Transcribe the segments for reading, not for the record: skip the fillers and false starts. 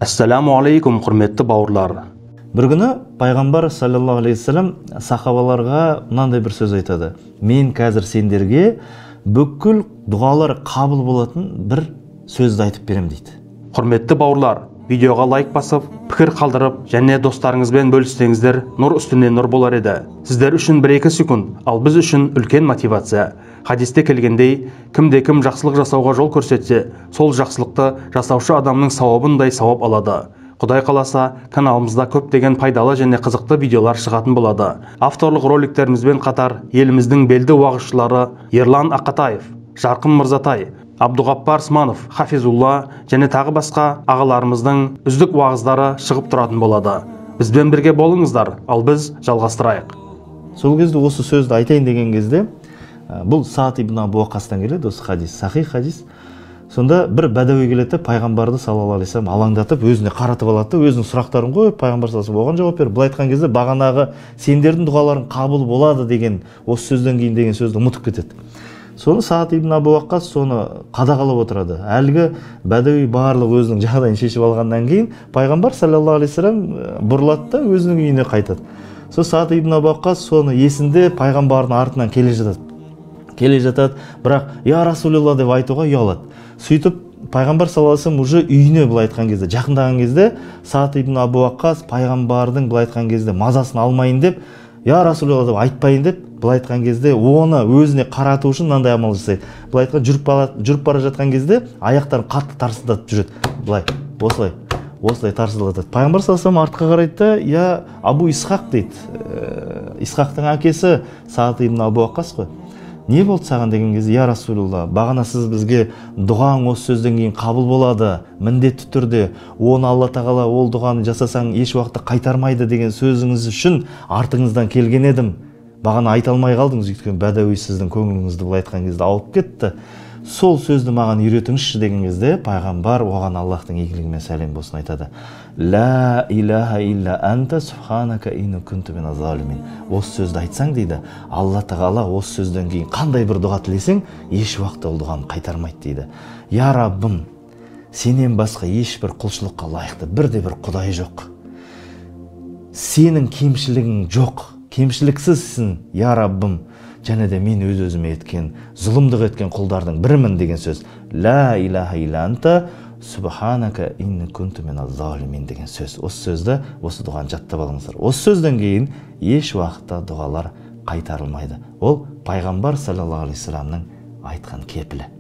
Ассаламу алейкум, құрметті бауырлар. Бір күні пайғамбар саллаллаху алейхи вассалам сахабаларға мынандай бір сөз айтады. Мен қазір сендерге бүкіл дұғалар қабыл болатын бір сөзді айтып берем дейді. Құрметті бауырлар, видеоға лайк басып, пікір қалдырып, және достарыңызбен бөліссеңіздер, нұр үстіне нұр болар еді. Сіздер үшін 1-2 секунд, ал біз үшін үлкен мотивация. Хадисте келгендей, кімде-кім жақсылық жасауға жол көрсетсе, сол жақсылықты жасаушы адамның сауабындай сауап алады. Құдай қаласа, каналымызда көптеген пайдалы және қызықты видеолар шығатын болады. Авторлық роликтерімізбен қатар еліміздің белді уағызшылары Ерлан Ақатаев, Жарқын Мырзатай, Абдуғаппар Сманов, Хафизулла және тағы басқа ағаларымыздың үздік уағыздары шығып тұратын болады. Бізбен бірге болыңыздар, ал біз жалғастырайық. Сол кезде осы сөзді айтайын деген кезде, бұл Саад ибн Абу Вақастан келеді, осы хадис, сахих хадис. Сонда бір бәдәуи келеді, пайғамбарды саллаллаху алейхи вассалам алаңдатып, өзіне қаратып алады, өзінің сұрақтарын қойып, пайғамбар саллаллаху алейхи вассалам оған жауап беріп, былай айтқан кезде бағанағы сендердің дұғаларың қабыл болады деген осы сөзден кейін деген сөзді ұмытып кетеді. Соны Саад ибн Абу Вақас соны қадағалап отырады. Әлгі бәдәуи барлық өзінің жағдайын шешіп алғаннан кейін пайғамбар саллаллаху алейхи вассалам бұрылады да өзінің үйіне қайтады. Сол Саад ибн Абу Вақас соны есінде пайғамбардың артынан келе жатады, бірақ я Расулалла деп айтуға ұялады. Сөйтіп пайғамбар саллаллаху алейхи вассалам уже үйіне былай айтқан кезде, жақындаған кезде Саад ибн Абу Вақас пайғамбардың былай айтқан кезде мазасын алмайын деп, я Расулалла деп айтпайын деп, былай айтқан кезде оны өзіне қарату үшін мынандай амал жасайды. Былай айтқан жүріп бара жатқан кезде аяқтарын қатты тарсылдатып жүреді. Былай, осылай тарсылдатады. Пайғамбар саллаллаху алейхи вассалам артқа қарайды да, я Абу Исхақ дейді. Исхақтың әкесі Саад ибн Абу Вақас қой. Не болды саған деген кезде, я Расулалла, бағана сіз бізге дұғаң осы сөзден кейін қабыл болады, міндетті түрде, оны Алла тағала ол дұғаны жасасаң еш уақытта қайтармайды деген сөзіңіз үшін артыңыздан келген едім. Бағана айта алмай қалдыңыз, өйткені бәдәуи сіздің көңіліңізді былай айтқан кезде ауып кетті. Сол сөзді маған үйретіңізші деген кезде пайғамбар оған Аллахтың игілігімен сәлем болсын айтады. Ла илаха илля анта субханака инна кунту миназ залимин. Осы сөзді айтсаң дейді, Алла тағала осы сөзден кейін қандай бір дұға тілесең, еш уақытта ол дұғаны қайтармайды дейді. Я Раббым, сенен басқа ешбір құлшылыққа лайықты бірде бір құдай жоқ. Сенің кемшілігің жоқ, кемшіліксізсің, я Раббым. Және де мен өз-өзіме еткен, зұлымдық еткен құлдардың бірімін деген сөз. Ла илаха илля анта субханака инна кунту миназ залимин деген сөз. Осы сөзді, осы дұғаны жаттап алыңыздар. Осы сөзден кейін еш уақытта дұғалар қайтарылмайды. Ол пайғамбар саллаллаху алейхи вассаламның айтқан кепілі.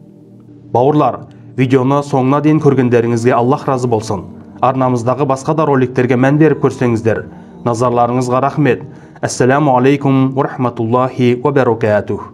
Бауырлар, видеоны соңына дейін көргендеріңізге Аллах разы болсын. Арнамыздағы басқа да роликтерге мән беріп көрсеңіздер, назарларыңызға рахмет. Ассаламу алейкум ва рахматуллахи ва баракатух.